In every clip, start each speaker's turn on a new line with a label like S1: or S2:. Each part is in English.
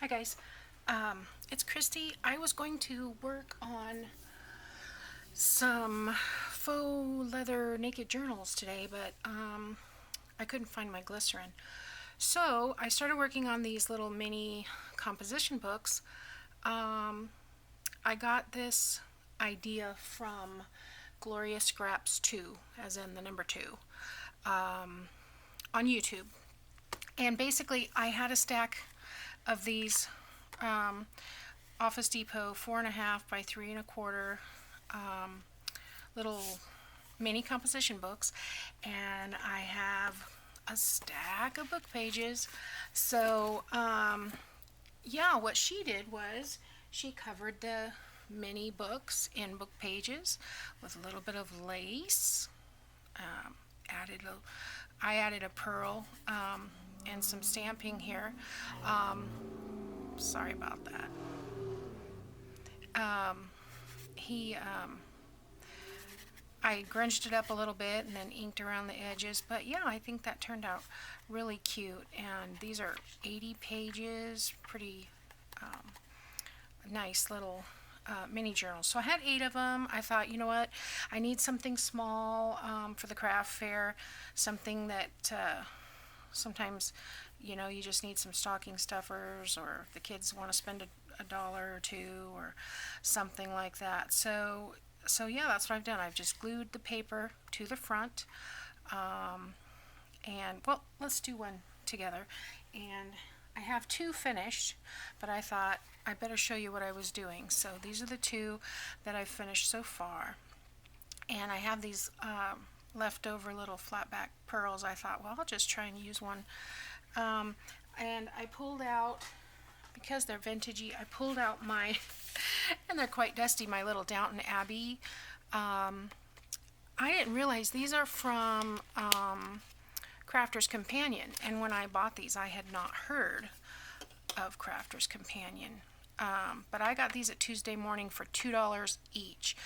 S1: Hi guys, it's Christy. I was going to work on some faux leather naked journals today, but I couldn't find my glycerin. So I started working on these little mini composition books. I got this idea from Gloria Scraps 2, as in the number 2, on YouTube. And basically, I had a stack of these Office Depot 4.5 by 3.25 little mini composition books, and I have a stack of book pages. So, yeah, what she did was she covered the mini books in book pages with a little bit of lace. Um, added a, I added a pearl and some stamping here. Um, Sorry about that. He I grunged it up a little bit and then inked around the edges, but yeah, I think that turned out really cute. And these are 80 pages, pretty nice little mini journals. So I had 8 of them. I thought, you know what, I need something small for the craft fair, something that sometimes, you just need some stocking stuffers, or if the kids want to spend a dollar or two or something like that. So yeah, that's what I've done. I've just glued the paper to the front. And well, let's do one together. And I have 2 finished, but I thought I better show you what I was doing. So these are the 2 that I've finished so far. And I have these leftover little flatback pearls. I thought, well, I'll just try and use one. And I pulled out, because they're vintagey, I pulled out my, and they're quite dusty, my little Downton Abbey. I didn't realize these are from Crafter's Companion, and when I bought these, I had not heard of Crafter's Companion. But I got these at Tuesday Morning for $2 each,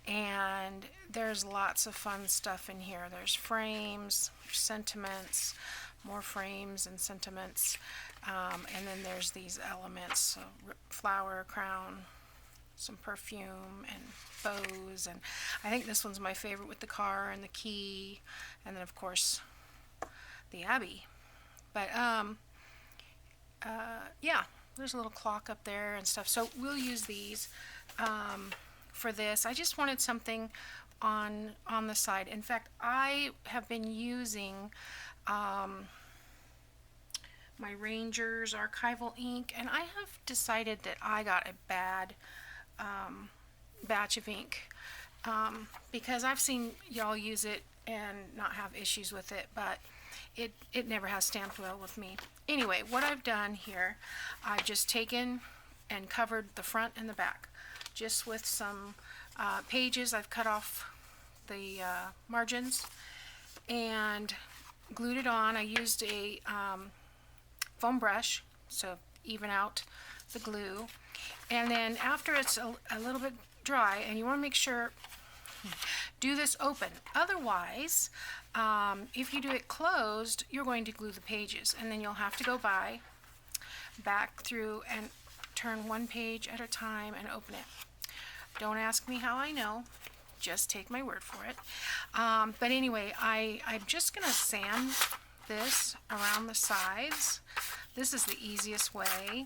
S1: and there's lots of fun stuff in here. There's frames, sentiments, more frames and sentiments, and then there's these elements, so flower, crown, some perfume, and bows. And I think this one's my favorite, with the car and the key, and then of course the Abbey. But yeah, there's a little clock up there and stuff. So we'll use these for this. I just wanted something on the side. In fact, I have been using my Rangers archival ink, and I have decided that I got a bad batch of ink, because I've seen y'all use it and not have issues with it, but it never has stamped well with me. Anyway, what I've done here, I've just taken and covered the front and the back just with some pages. I've cut off the margins and glued it on. I used a foam brush so even out the glue, and then after it's a little bit dry, and you want to make sure, do this open. Otherwise, if you do it closed, you're going to glue the pages, and then you'll have to go back through and turn one page at a time and open it. Don't ask me how I know, just take my word for it. But anyway, I'm just going to sand this around the sides. This is the easiest way,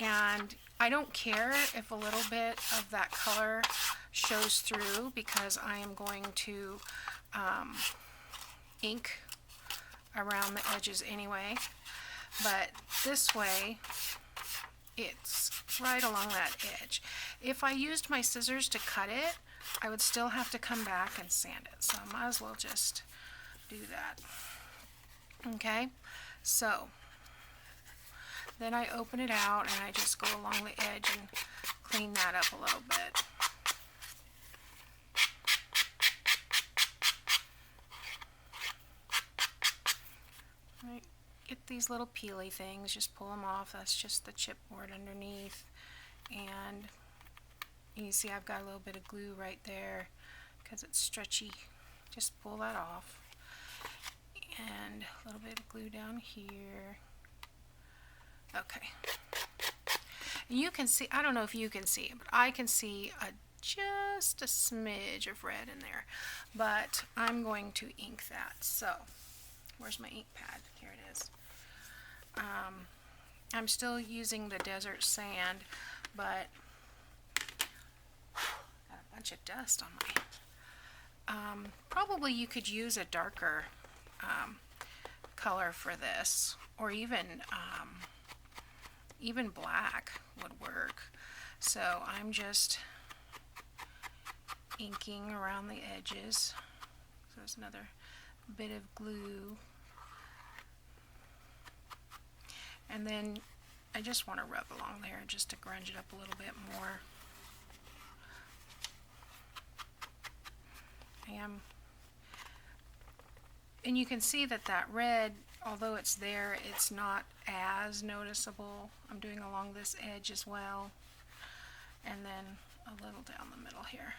S1: and I don't care if a little bit of that color shows through, because I am going to ink around the edges anyway. But this way, it's right along that edge. If I used my scissors to cut it, I would still have to come back and sand it, so I might as well just do that. Okay, so then I open it out and I just go along the edge and clean that up a little bit. Right. Get these little peely things, just pull them off. That's just the chipboard underneath. And you see I've got a little bit of glue right there because it's stretchy. Just pull that off. And a little bit of glue down here. Okay. You can see, I don't know if you can see it, but I can see just a smidge of red in there. But I'm going to ink that. So, where's my ink pad? Here it is. I'm still using the desert sand, but got a bunch of dust on my... probably you could use a darker color for this, or even black would work. So I'm just inking around the edges. So there's another bit of glue. And then I just want to rub along there just to grunge it up a little bit more. And you can see that that red, although it's there, it's not as noticeable. I'm doing along this edge as well, and then a little down the middle here.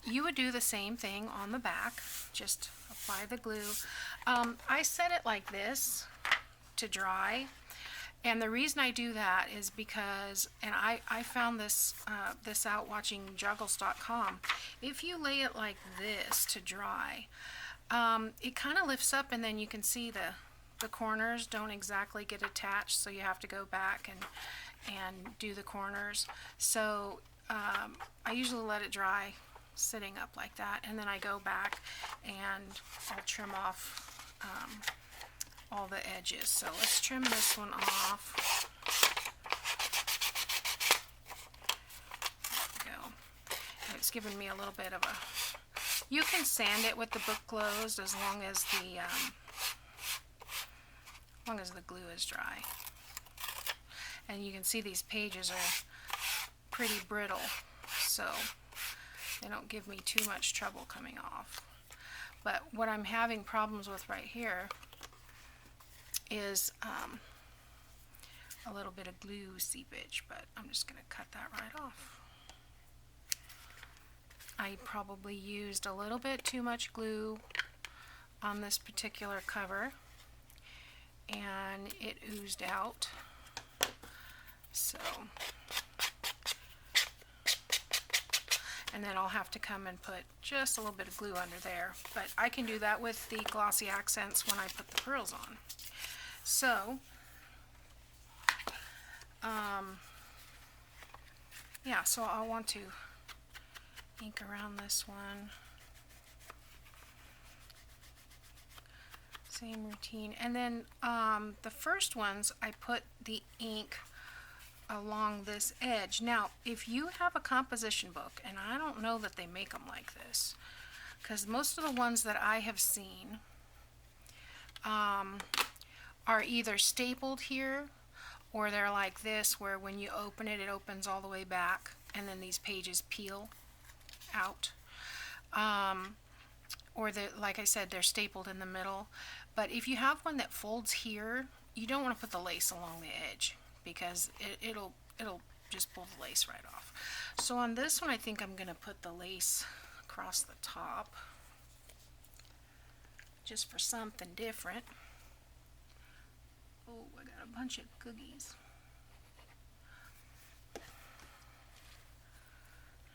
S1: You would do the same thing on the back, just apply the glue. I set it like this to dry, and the reason I do that is because, and I found this this out watching Juggles.com. If you lay it like this to dry, it kind of lifts up, and then you can see the corners don't exactly get attached, so you have to go back and do the corners. So I usually let it dry sitting up like that, and then I go back and I'll trim off all the edges. So let's trim this one off. There we go. And it's giving me a little bit of a... You can sand it with the book closed as long as the glue is dry. And you can see these pages are pretty brittle, so they don't give me too much trouble coming off. But what I'm having problems with right here is a little bit of glue seepage, but I'm just going to cut that right off. I probably used a little bit too much glue on this particular cover, and it oozed out. So, and then I'll have to come and put just a little bit of glue under there, but I can do that with the glossy accents when I put the pearls on. So, yeah, so I'll want to ink around this one. Same routine. And then the first ones, I put the ink along this edge. Now, if you have a composition book, and I don't know that they make them like this, because most of the ones that I have seen are either stapled here, or they're like this, where when you open it, it opens all the way back, and then these pages peel out. Or like I said, they're stapled in the middle. But if you have one that folds here, you don't want to put the lace along the edge, because it'll just pull the lace right off. So on this one, I think I'm going to put the lace across the top, just for something different. Oh, I got a bunch of cookies.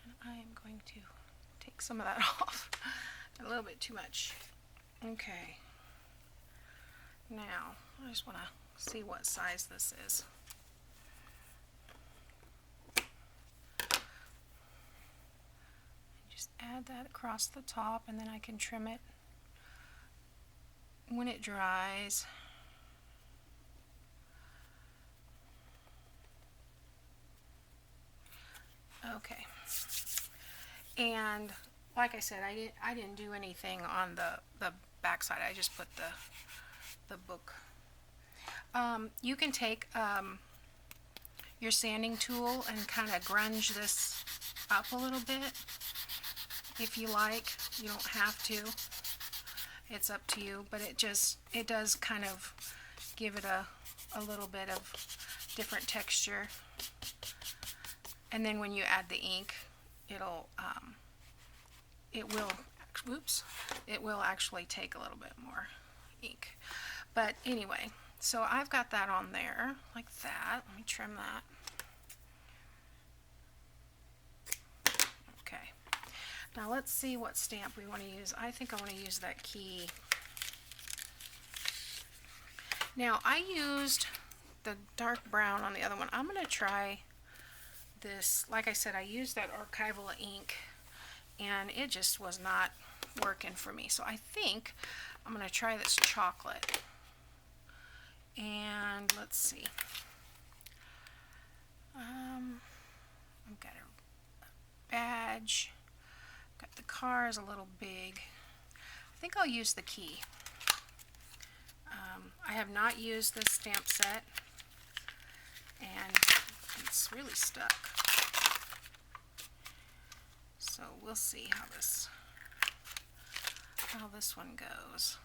S1: And I am going to take some of that off. A little bit too much. Okay. Now, I just want to see what size this is. Just add that across the top, and then I can trim it when it dries. Okay. And like I said, I didn't do anything on the back side. I just put the book. You can take your sanding tool and kind of grunge this up a little bit if you like. You don't have to. It's up to you, but it does kind of give it a little bit of different texture. And then when you add the ink, it will actually take a little bit more ink. But anyway, so I've got that on there like that. Let me trim that. Now let's see what stamp we want to use. I think I want to use that key. Now I used the dark brown on the other one. I'm going to try this. Like I said, I used that archival ink and it just was not working for me. So I think I'm going to try this chocolate. And let's see. I've got a badge. Got the cars a little big. I think I'll use the key. I have not used this stamp set, and it's really stuck. So we'll see how this one goes.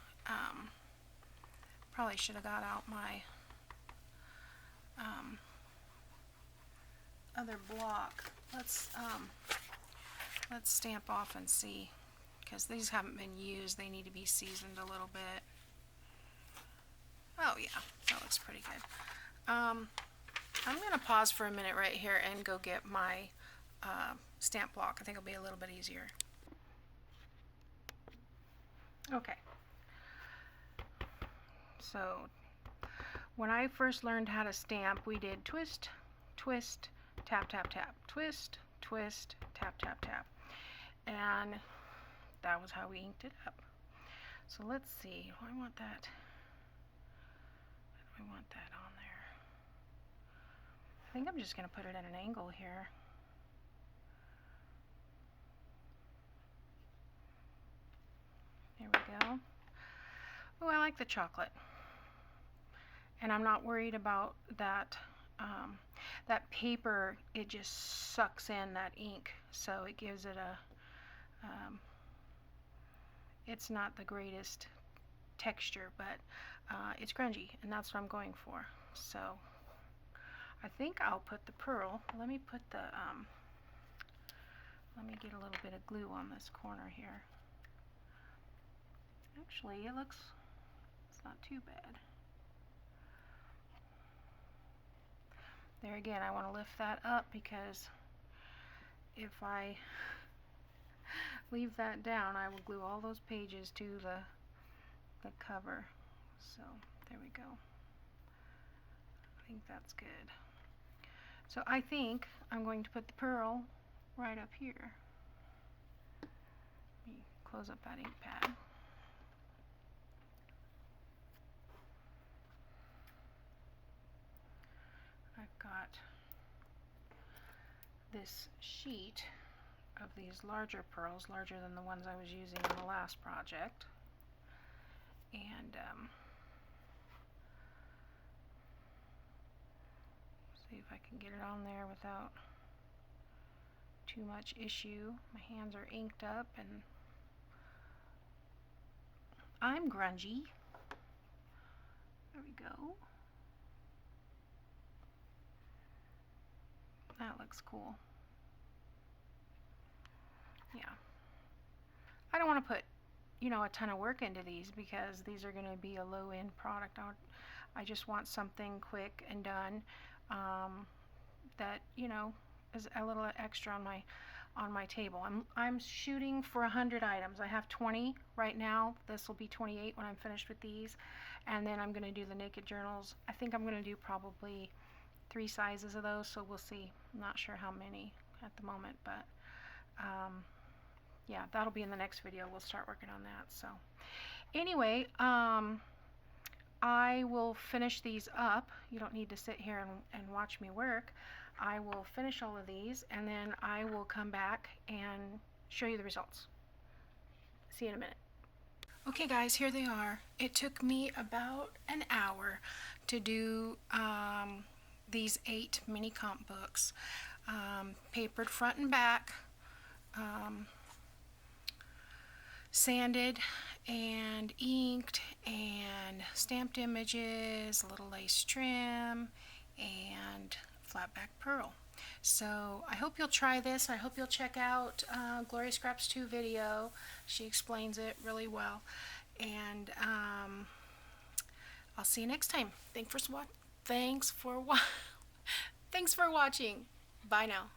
S1: Probably should have got out my other block. Let's stamp off and see, because these haven't been used. They need to be seasoned a little bit. Oh yeah, that looks pretty good. I'm going to pause for a minute right here and go get my stamp block. I think it'll be a little bit easier. Okay. So when I first learned how to stamp, we did twist, twist, tap, tap, tap, twist, twist, tap, tap, tap. And that was how we inked it up. So let's see. I want that. I want that on there. I think I'm just going to put it at an angle here. There we go. Oh, I like the chocolate. And I'm not worried about that that paper. It just sucks in that ink, so it gives it a it's not the greatest texture, but it's grungy, and that's what I'm going for. So I think I'll put the pearl. Let me put the let me get a little bit of glue on this corner here. Actually, it's not too bad. There again, I want to lift that up, because if I leave that down, I will glue all those pages to the cover. So there we go. I think that's good. So I think I'm going to put the pearl right up here. Let me close up that ink pad. I've got this sheet of these larger pearls, larger than the ones I was using in the last project. And see if I can get it on there without too much issue. My hands are inked up and I'm grungy. There we go. That looks cool. Yeah. I don't want to put, a ton of work into these, because these are going to be a low-end product. I just want something quick and done that, is a little extra on my table. I'm shooting for 100 items. I have 20 right now. This will be 28 when I'm finished with these. And then I'm going to do the naked journals. I think I'm going to do probably 3 sizes of those, so we'll see. I'm not sure how many at the moment, but yeah, that'll be in the next video. We'll start working on that. So anyway, I will finish these up. You don't need to sit here and watch me work. I will finish all of these, and then I will come back and show you the results. See you in a minute. Okay guys, here they are. It took me about an hour to do these 8 mini comp books. Papered front and back, sanded and inked and stamped images, a little lace trim, and flat back pearl. So I hope you'll try this. I hope you'll check out Gloria Scraps 2 video. She explains it really well. And I'll see you next time. Thanks for watching. Bye now.